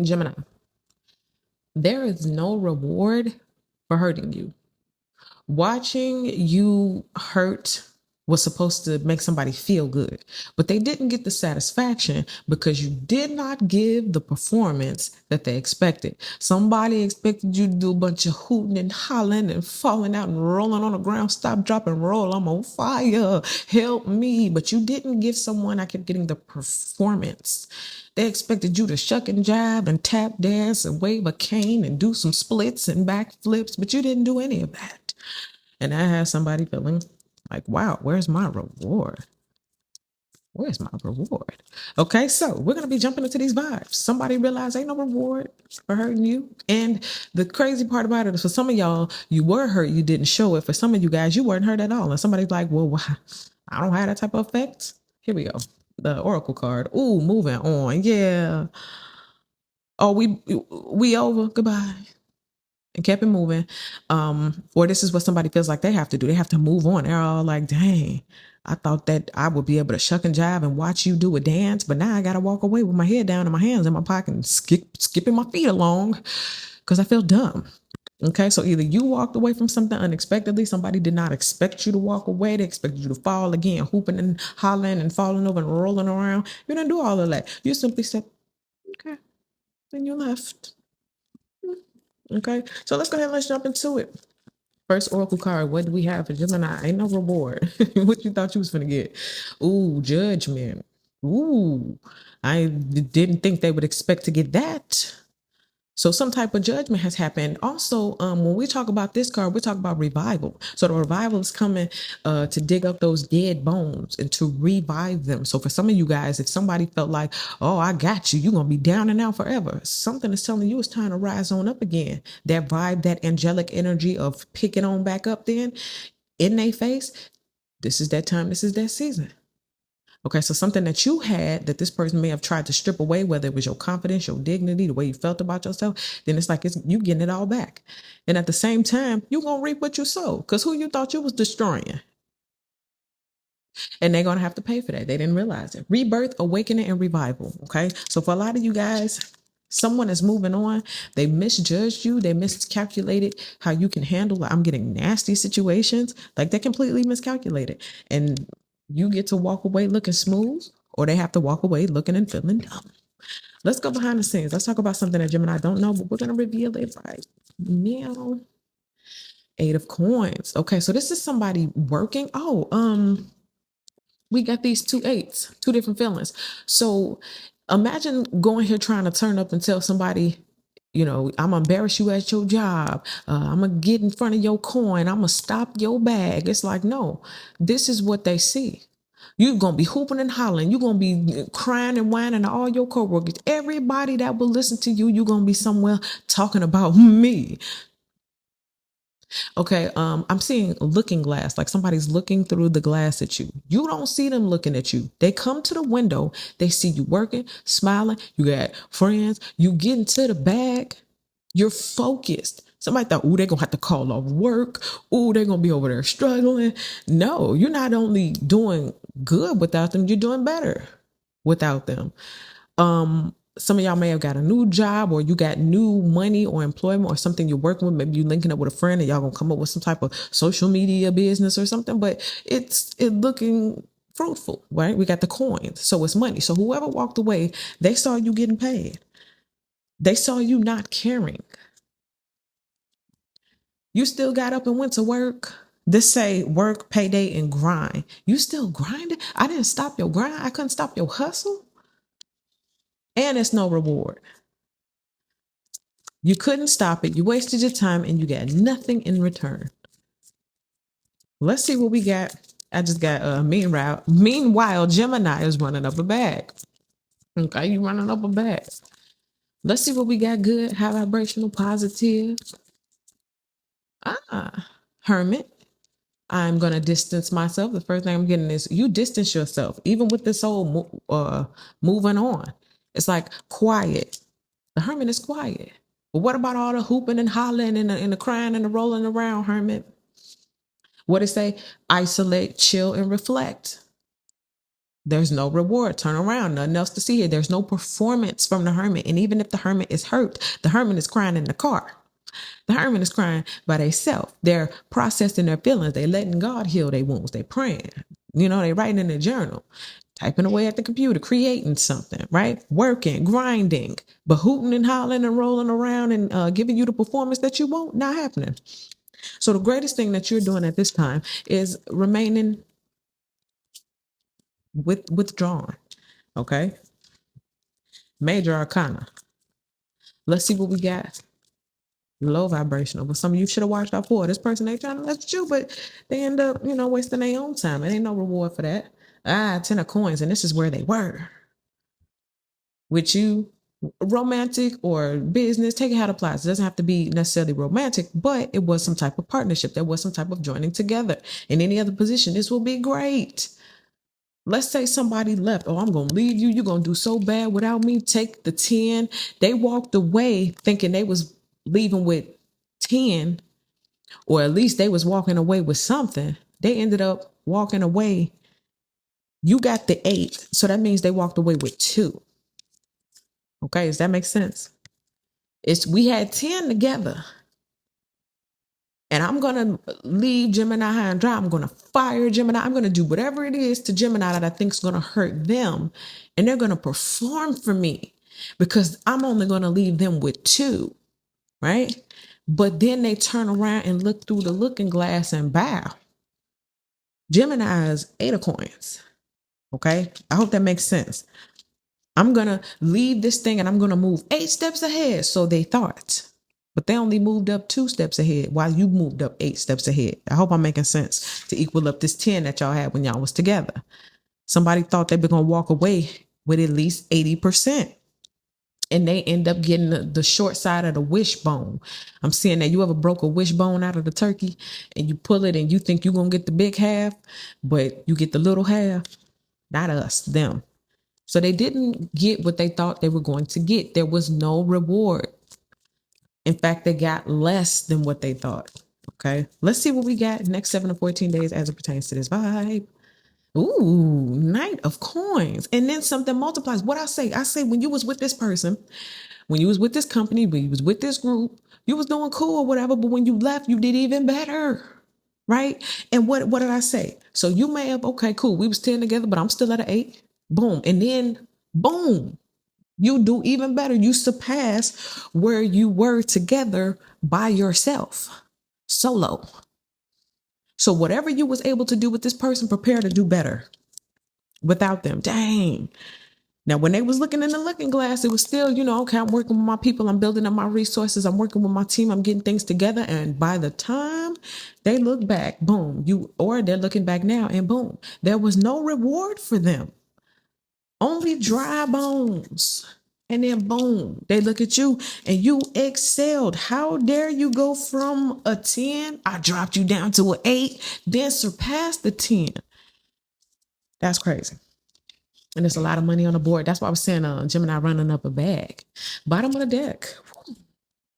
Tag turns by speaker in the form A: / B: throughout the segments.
A: Gemini, there is no reward for hurting you. Watching you hurt was supposed to make somebody feel good, but they didn't get the satisfaction because you did not give the performance that they expected. Somebody expected you to do a bunch of hooting and hollering and falling out and rolling on the ground. Stop, drop, and roll. I'm on fire. Help me. But you didn't give someone. I kept getting the performance. They expected you to shuck and jive and tap dance and wave a cane and do some splits and backflips, but you didn't do any of that. And I had somebody feeling like, wow, where's my reward? Where's my reward? Okay, so we're going to be jumping into these vibes. Somebody realized ain't no reward for hurting you. And the crazy part about it is for some of y'all, you were hurt, you didn't show it. For some of you guys, you weren't hurt at all. And somebody's like, well, I don't have that type of effect. Here we go. The Oracle card. Ooh, moving on. Yeah. Oh, we over. Goodbye. And kept it moving. Or this is what somebody feels like they have to do. They have to move on. They're all like, dang, I thought that I would be able to shuck and jive and watch you do a dance, but now I got to walk away with my head down and my hands in my pocket and skipping my feet along because I feel dumb. Okay, so either you walked away from something unexpectedly, somebody did not expect you to walk away, they expected you to fall again, hooping and hollering and falling over and rolling around. You didn't do all of that. You simply said, okay, then you left. Okay, so let's go ahead and let's jump into it. First Oracle card, what do we have for Gemini? Ain't no reward. What you thought you was gonna get? Ooh, judgment. Ooh, I didn't think they would expect to get that. So some type of judgment has happened. Also, when we talk about this card, we talk about revival. So the revival is coming to dig up those dead bones and to revive them. So for some of you guys, if somebody felt like, oh, I got you, you're going to be down and out forever. Something is telling you it's time to rise on up again. That vibe, that angelic energy of picking on back up then in their face. This is that time. This is that season. Okay, so something that you had that this person may have tried to strip away, whether it was your confidence, your dignity, the way you felt about yourself, then it's like you getting it all back. And at the same time, you're going to reap what you sow because who you thought you was destroying. And they're going to have to pay for that. They didn't realize it. Rebirth, awakening, and revival. Okay, so for a lot of you guys, someone is moving on. They misjudged you. They miscalculated how you can handle, like, I'm getting nasty situations. Like they completely miscalculated. And you get to walk away looking smooth, or they have to walk away looking and feeling dumb. Let's go behind the scenes. Let's talk about something that Gemini don't know, but we're going to reveal it right now. 8 of coins. Okay, so this is somebody working. We got these 2 8s, 2 different feelings. So imagine going here trying to turn up and tell somebody, I'm gonna embarrass you at your job. I'm gonna get in front of your coin. I'm gonna stop your bag. It's like, no, this is what they see. You're gonna be hooping and hollering. You're gonna be crying and whining to all your coworkers. Everybody that will listen to you, you're gonna be somewhere talking about me. Okay, I'm seeing looking glass, like somebody's looking through the glass at you. You don't see them looking at you. They come to the window, they see you working, smiling, you got friends, you get into the bag, you're focused. Somebody thought, they're gonna have to call off work. They're gonna be over there struggling. No, you're not only doing good without them, you're doing better without them. Some of y'all may have got a new job, or you got new money or employment or something you're working with. Maybe you're linking up with a friend and y'all gonna come up with some type of social media business or something, but it's looking fruitful, right? We got the coins, so it's money. So whoever walked away, they saw you getting paid. They saw you not caring. You still got up and went to work. This say work, payday, and grind. You still grinding? I didn't stop your grind. I couldn't stop your hustle. And it's no reward. You couldn't stop it. You wasted your time and you got nothing in return. Let's see what we got. I just got meanwhile, Gemini is running up a bag. Okay, you running up a bag. Let's see what we got good, high vibrational, positive. Hermit. I'm going to distance myself. The first thing I'm getting is you distance yourself, even with this whole moving on. It's like quiet. The hermit is quiet. But what about all the hooping and hollering and the crying and the rolling around, hermit? What it say? Isolate, chill, and reflect. There's no reward. Turn around. Nothing else to see here. There's no performance from the hermit. And even if the hermit is hurt, the hermit is crying in the car. The hermit is crying by themselves. They're processing their feelings. They letting God heal their wounds. They praying. They writing in their journal, typing away at the computer, creating something, right? Working, grinding, but hooting and hollering and rolling around and giving you the performance that you want, not happening. So the greatest thing that you're doing at this time is remaining withdrawn. Okay. Major arcana. Let's see what we got. Low vibrational, but some of you should have watched out for. This person ain't trying to let you, but they end up, wasting their own time. It ain't no reward for that. 10 of coins, and this is where they were. With you, romantic or business, take it how it applies. It doesn't have to be necessarily romantic, but it was some type of partnership. There was some type of joining together. In any other position, this will be great. Let's say somebody left. Oh, I'm going to leave you. You're going to do so bad without me. Take the 10. They walked away thinking they was leaving with 10, or at least they was walking away with something. They ended up walking away. You got the 8. So that means they walked away with 2. Okay. Does that make sense? We had 10 together. And I'm going to leave Gemini high and dry. I'm going to fire Gemini. I'm going to do whatever it is to Gemini that I think is going to hurt them. And they're going to perform for me because I'm only going to leave them with 2, right? But then they turn around and look through the looking glass and bow. Gemini is 8 of coins. Okay. I hope that makes sense. I'm going to leave this thing and I'm going to move 8 steps ahead. So they thought. But they only moved up 2 steps ahead while you moved up 8 steps ahead. I hope I'm making sense to equal up this 10 that y'all had when y'all was together. Somebody thought they were going to walk away with at least 80%. And they end up getting the short side of the wishbone. I'm seeing that. You ever broke a wishbone out of the turkey and you pull it and you think you're going to get the big half, but you get the little half? Not us, them. So they didn't get what they thought they were going to get. There was no reward. In fact, they got less than what they thought. Okay. Let's see what we got next 7 to 14 days as it pertains to this vibe. Ooh, Knight of Coins. And then something multiplies. What I say when you was with this person, when you was with this company, when you was with this group, you was doing cool or whatever. But when you left, you did even better. Right. And what did I say? So you may have, okay, cool. We was 10 together, but I'm still at an 8. Boom. And then boom. You do even better. You surpass where you were together by yourself, solo. So whatever you was able to do with this person, prepare to do better without them. Dang. Now, when they was looking in the looking glass, it was still, okay, I'm working with my people. I'm building up my resources. I'm working with my team. I'm getting things together. And by the time they look back, boom, or they're looking back now and boom, there was no reward for them. Only dry bones. And then boom, they look at you and you excelled. How dare you go from a 10? I dropped you down to an 8, then surpassed the 10. That's crazy. And there's a lot of money on the board. That's why I was saying Gemini running up a bag. Bottom of the deck.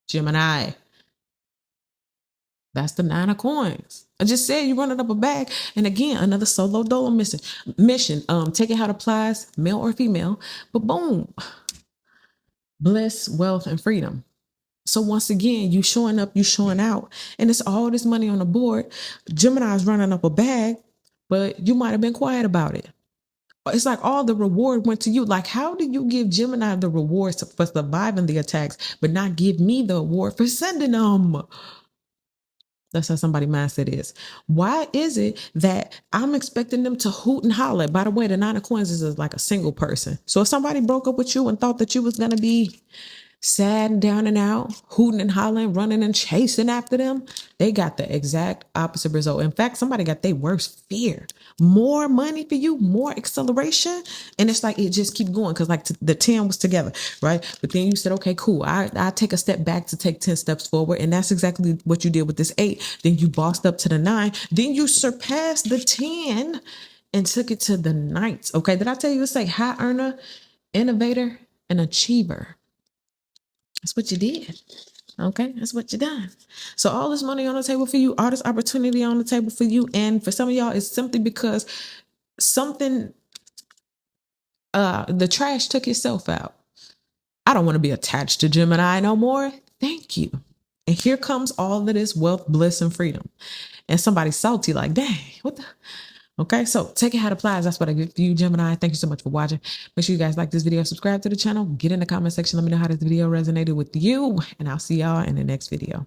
A: Gemini. That's the 9 of coins. I just said you running up a bag. And again, another solo dolo mission. Take it how it applies, male or female. But boom. Bliss, wealth, and freedom. So once again, you showing up, you showing out, and it's all this money on the board. Gemini's running up a bag, but you might have been quiet about it. It's like all the reward went to you. Like, how do you give Gemini the rewards for surviving the attacks, but not give me the award for sending them? That's how somebody's mindset is. Why is it that I'm expecting them to hoot and holler? By the way, the 9 of coins is like a single person. So if somebody broke up with you and thought that you was going to be sad and down and out, hooting and hollering, running and chasing after them, they got the exact opposite result. In fact, somebody got their worst fear. More money for you, more acceleration. And it's like, it just keep going. Cause like the 10 was together, right? But then you said, okay, cool. I take a step back to take 10 steps forward. And that's exactly what you did with this 8. Then you bossed up to the 9. Then you surpassed the 10 and took it to the 9th. Okay. Did I tell you it's like high earner, innovator, and achiever? That's what you did. Okay, that's what you done. So all this money on the table for you, all this opportunity on the table for you, and for some of y'all, it's simply because something the trash took itself out. I don't want to be attached to Gemini no more. Thank you. And here comes all of this wealth, bliss, and freedom. And somebody's salty, like, dang, what the? Okay, so take it how it applies. That's what I give you, Gemini. Thank you so much for watching. Make sure you guys like this video, subscribe to the channel, get in the comment section. Let me know how this video resonated with you, and I'll see y'all in the next video.